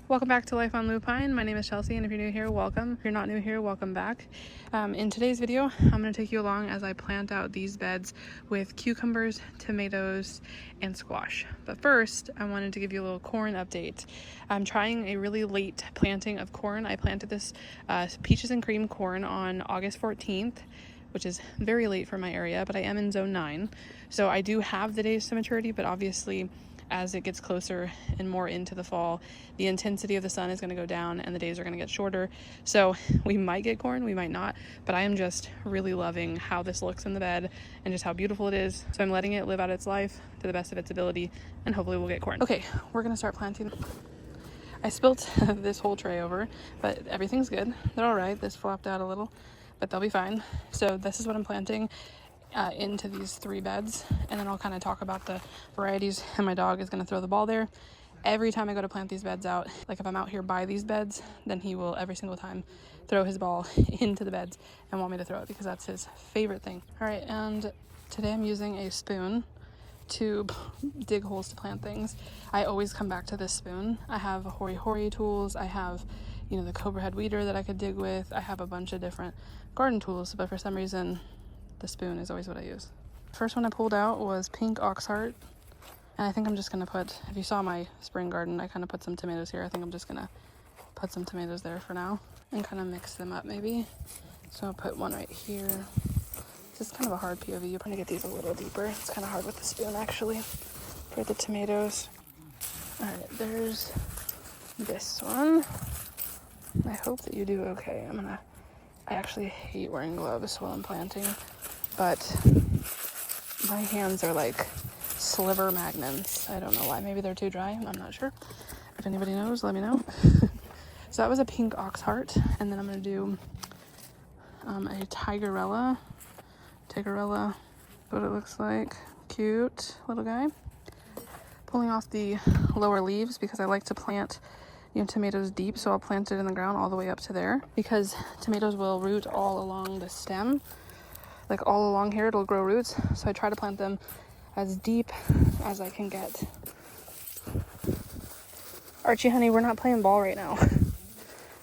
Welcome back to Life on Lupine. My name is Chelsea, and if you're new here, welcome. If you're not new here, welcome back. In today's video, I'm going to take you along as I plant out these beds with cucumbers, tomatoes, and squash. But first, I wanted to give you a little corn update. I'm trying a really late planting of corn. I planted this peaches and cream corn on August 14th, which is very late for my area, but I am in zone 9. So I do have the days to maturity, but obviously as it gets closer and more into the fall, the intensity of the sun is going to go down and the days are going to get shorter. So we might get corn, we might not, but I am just really loving how this looks in the bed and just how beautiful it is. So I'm letting it live out its life to the best of its ability, and hopefully we'll get corn. Okay, we're going to start planting. I spilt this whole tray over, but everything's good. They're all right. This flopped out a little, but they'll be fine. So this is what I'm planting into these 3 beds, and then I'll kind of talk about the varieties, and my dog is going to throw the ball there. Every time I go to plant these beds out, like if I'm out here by these beds, then he will every single time throw his ball into the beds and want me to throw it because that's his favorite thing. All right, and today I'm using a spoon to dig holes to plant things. I always come back to this spoon. I have Hori Hori tools. I have, the Cobra head weeder that I could dig with. I have a bunch of different garden tools, but for some reason, the spoon is always what I use. First one I pulled out was pink ox heart. And I think I'm just gonna put, if you saw my spring garden, I kind of put some tomatoes here. I think I'm just gonna put some tomatoes there for now and kind of mix them up maybe. So I'll put one right here. This is kind of a hard POV. You're gonna get these a little deeper. It's kind of hard with the spoon actually for the tomatoes. All right, there's this one. I hope that you do okay. I actually hate wearing gloves while I'm planting, but my hands are like sliver magnets. I don't know why. Maybe they're too dry. I'm not sure. If anybody knows, let me know. So that was a pink ox heart, and then I'm gonna do a tigerella. Tigerella, what it looks like. Cute little guy. Pulling off the lower leaves because I like to plant tomatoes deep, so I'll plant it in the ground all the way up to there because tomatoes will root all along the stem. Like all along here, it'll grow roots. So I try to plant them as deep as I can get. Archie, honey, we're not playing ball right now.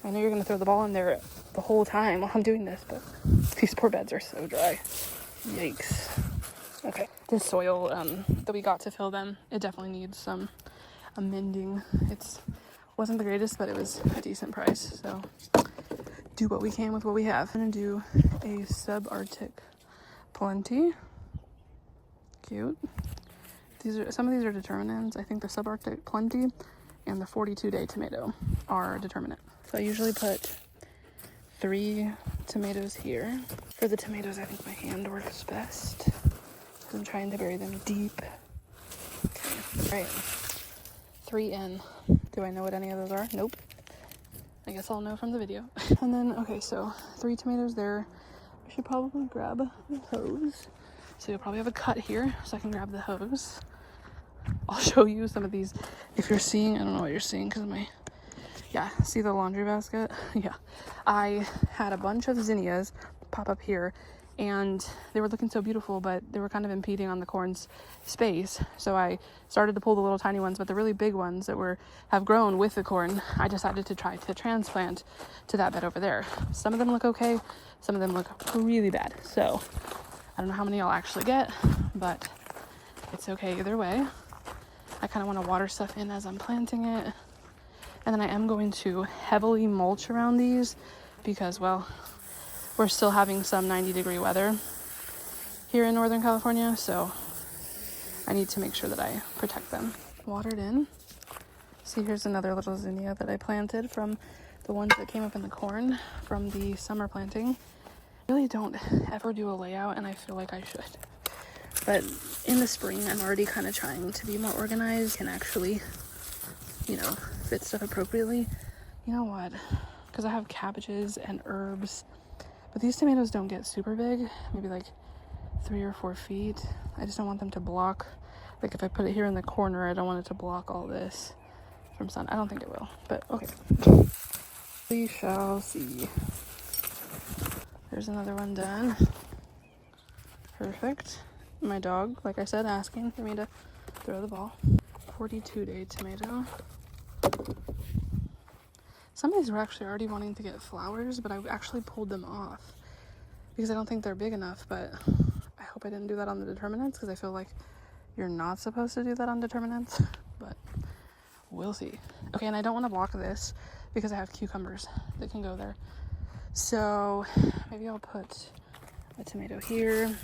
I know you're gonna throw the ball in there the whole time while I'm doing this, but these poor beds are so dry. Yikes. Okay, this soil that we got to fill them, it definitely needs some amending. Wasn't the greatest, but it was a decent price, so do what we can with what we have. I'm gonna do a subarctic plenty. Cute. Some of these are determinants. I think the subarctic plenty and the 42-day tomato are determinant. So I usually put 3 tomatoes here. For the tomatoes, I think my hand works best because I'm trying to bury them deep. Okay, all right, 3 in. Do I know what any of those are? Nope. I guess I'll know from the video. And then, okay, so 3 tomatoes there. I should probably grab the hose. So you'll probably have a cut here, so I can grab the hose. I'll show you some of these. If you're seeing, I don't know what you're seeing because of see the laundry basket? Yeah. I had a bunch of zinnias pop up here, and they were looking so beautiful, but they were kind of impeding on the corn's space. So I started to pull the little tiny ones, but the really big ones that have grown with the corn, I decided to try to transplant to that bed over there. Some of them look okay, some of them look really bad. So I don't know how many I'll actually get, but it's okay either way. I kind of want to water stuff in as I'm planting it. And then I am going to heavily mulch around these because, well, we're still having some 90-degree weather here in Northern California, so I need to make sure that I protect them. Watered in. See, here's another little zinnia that I planted from the ones that came up in the corn from the summer planting. I really don't ever do a layout, and I feel like I should. But in the spring, I'm already kind of trying to be more organized and actually, fit stuff appropriately. You know what? Because I have cabbages and herbs, but these tomatoes don't get super big, maybe like 3 or 4 feet. I just don't want them to block. Like if I put it here in the corner, I don't want it to block all this from sun. I don't think it will, but okay. We shall see. There's another one done. Perfect. My dog, like I said, asking for me to throw the ball. 42-day tomato. Some of these were actually already wanting to get flowers, but I actually pulled them off because I don't think they're big enough, but I hope I didn't do that on the determinants because I feel like you're not supposed to do that on determinants, but we'll see. Okay, and I don't want to block this because I have cucumbers that can go there. So maybe I'll put a tomato here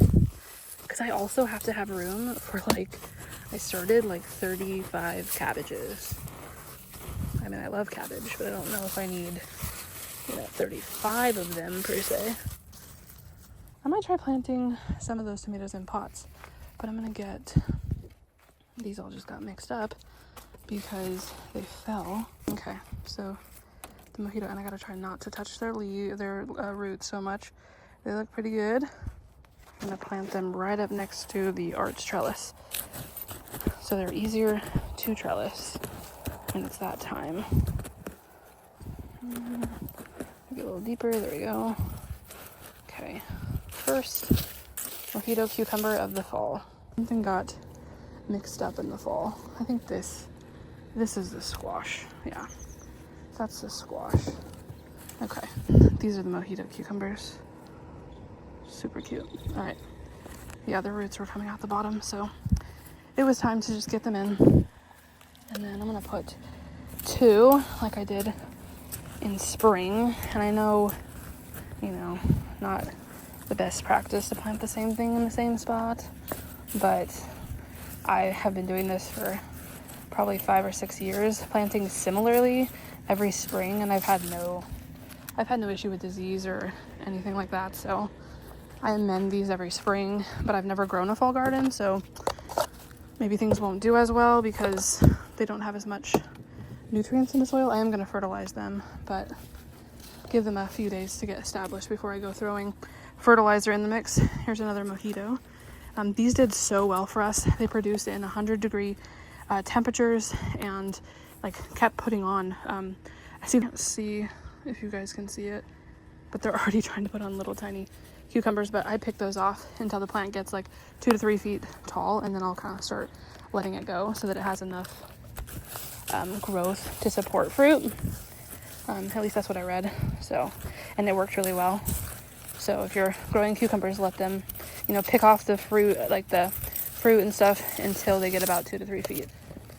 because I also have to have room for I started 35 cabbages. I mean, I love cabbage, but I don't know if I need 35 of them per se. I might try planting some of those tomatoes in pots, but I'm gonna get these all just got mixed up because they fell. Okay, so the mojito, and I gotta try not to touch their roots so much. They look pretty good. I'm gonna plant them right up next to the arch trellis, so they're easier to trellis when it's that time. Maybe a little deeper. There we go. Okay, first mojito cucumber of the fall. Something got mixed up in the fall. I think this is the squash. Yeah, that's the squash. Okay, these are the mojito cucumbers. Super cute. All right, yeah, the roots were coming out the bottom, so it was time to just get them in. And then I'm gonna put 2 like I did in spring. And I know, not the best practice to plant the same thing in the same spot, but I have been doing this for probably 5 or 6 years, planting similarly every spring, and I've had no issue with disease or anything like that. So I amend these every spring, but I've never grown a fall garden, so maybe things won't do as well because they don't have as much nutrients in the soil. I am going to fertilize them, but give them a few days to get established before I go throwing fertilizer in the mix. Here's another mojito. These did so well for us. They produced in 100-degree temperatures and kept putting on. I can't see if you guys can see it, but they're already trying to put on little tiny cucumbers, but I pick those off until the plant gets 2 to 3 feet tall, and then I'll kind of start letting it go so that it has enough growth to support fruit. At least that's what I read. So, and it worked really well. So if you're growing cucumbers, let them, pick off the fruit, the fruit and stuff until they get about 2 to 3 feet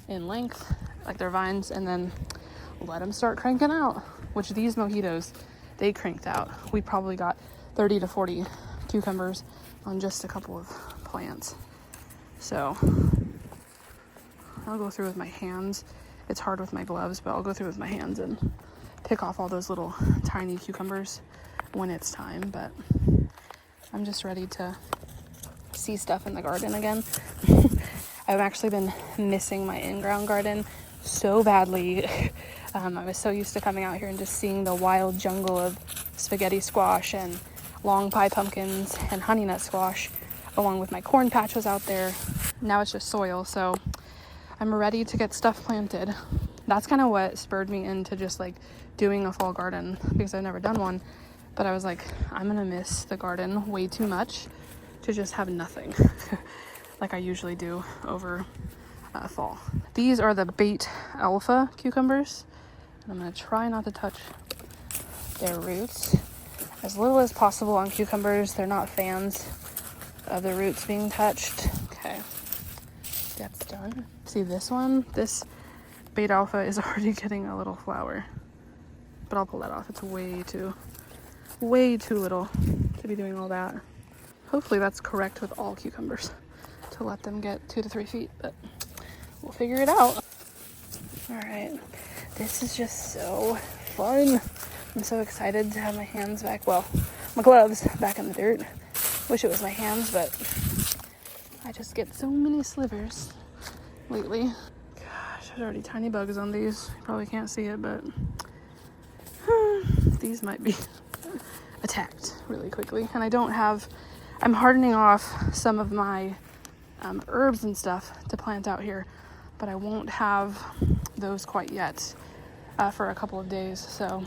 in length, like their vines, and then let them start cranking out, which these mojitos, they cranked out. We probably got 30 to 40 cucumbers on just a couple of plants. So I'll go through with my hands. It's hard with my gloves, but I'll go through with my hands and pick off all those little tiny cucumbers when it's time. But I'm just ready to see stuff in the garden again. I've actually been missing my in-ground garden so badly. I was so used to coming out here and just seeing the wild jungle of spaghetti squash and long pie pumpkins and honey nut squash, along with my corn patch was out there. Now it's just soil, so I'm ready to get stuff planted. That's kind of what spurred me into just doing a fall garden, because I've never done one. But I was like, I'm gonna miss the garden way too much to just have nothing like I usually do over fall. These are the Bait Alpha cucumbers, and I'm gonna try not to touch their roots as little as possible on cucumbers. They're not fans of the roots being touched. Okay, that's done. See this one? This Bait Alpha is already getting a little flower, but I'll pull that off. It's way too little to be doing all that. Hopefully that's correct with all cucumbers, to let them get 2 to 3 feet, but we'll figure it out. All right, this is just so fun. I'm so excited to have my hands back, well, my gloves back in the dirt. Wish it was my hands, but I just get so many slivers lately. Gosh, there's already tiny bugs on these. You probably can't see it, but these might be attacked really quickly. And I'm hardening off some of my herbs and stuff to plant out here, but I won't have those quite yet for a couple of days. So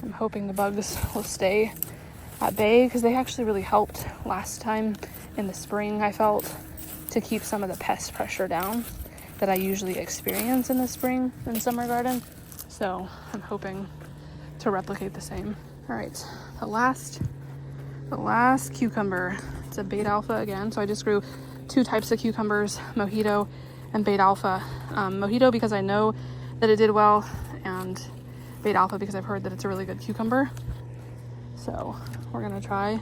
I'm hoping the bugs will stay at bay, because they actually really helped last time in the spring, I felt, to keep some of the pest pressure down that I usually experience in the spring and summer garden. So I'm hoping to replicate the same. All right, the last cucumber. It's a beta alpha again. So I just grew 2 types of cucumbers, mojito and beta alpha. Mojito because I know that it did well, and beta alpha because I've heard that it's a really good cucumber. So we're gonna try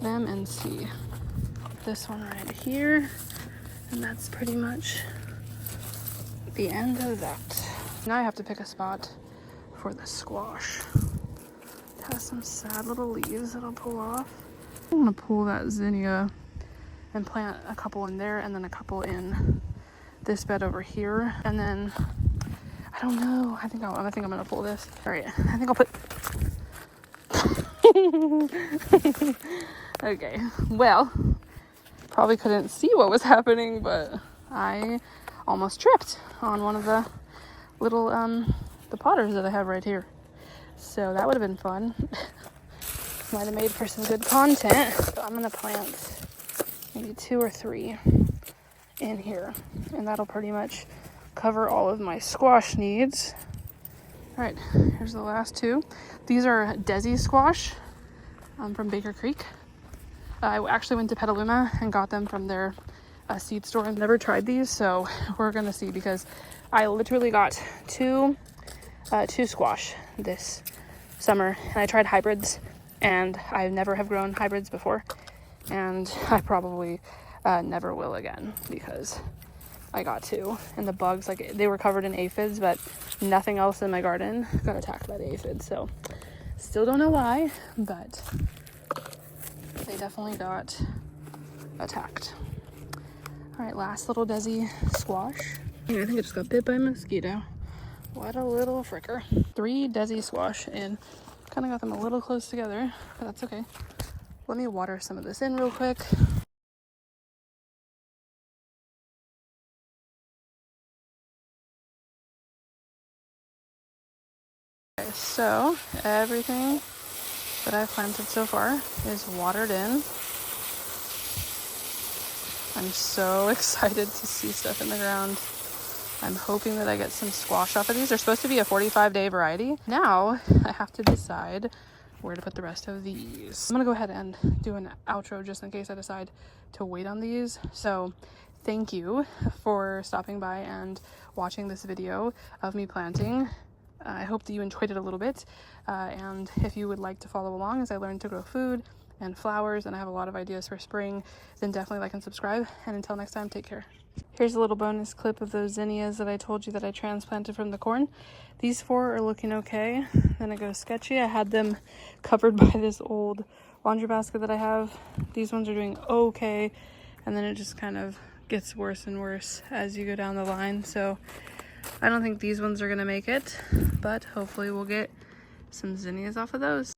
them and see. This one right here, and that's pretty much the end of that. Now I have to pick a spot for the squash. It has some sad little leaves that I'll pull off. I'm gonna pull that zinnia and plant a couple in there, and then a couple in this bed over here, and then I don't know. I think I'm gonna pull this. All right, I think I'll put. Okay, well, probably couldn't see what was happening, but I almost tripped on one of the little the potters that I have right here. So that would have been fun. Might have made for some good content. So I'm gonna plant maybe 2 or 3 in here, and that'll pretty much cover all of my squash needs. All right, here's the last 2. These are Desi squash from Baker Creek. I actually went to Petaluma and got them from their seed store. I've never tried these, so we're gonna see, because I literally got two squash this summer, and I tried hybrids, and I never have grown hybrids before, and I probably never will again, because I got 2, and the bugs, like, they were covered in aphids, but nothing else in my garden got attacked by the aphids. So still don't know why, but they definitely got attacked. All right, last little Desi squash. I think it just got bit by a mosquito. What a little fricker. 3 Desi squash, and kind of got them a little close together, but that's okay. Let me water some of this in real quick. Okay, so everything that I've planted so far is watered in. I'm so excited to see stuff in the ground. I'm hoping that I get some squash off of these. They're supposed to be a 45-day variety. Now I have to decide where to put the rest of these. I'm gonna go ahead and do an outro just in case I decide to wait on these. So thank you for stopping by and watching this video of me planting. I hope that you enjoyed it a little bit. And if you would like to follow along as I learn to grow food and flowers, and I have a lot of ideas for spring, then definitely like and subscribe. And until next time, take care. Here's a little bonus clip of those zinnias that I told you that I transplanted from the corn. These 4 are looking okay. Then it goes sketchy. I had them covered by this old laundry basket that I have. These ones are doing okay. And then it just kind of gets worse and worse as you go down the line. So I don't think these ones are gonna make it, but hopefully we'll get some zinnias off of those.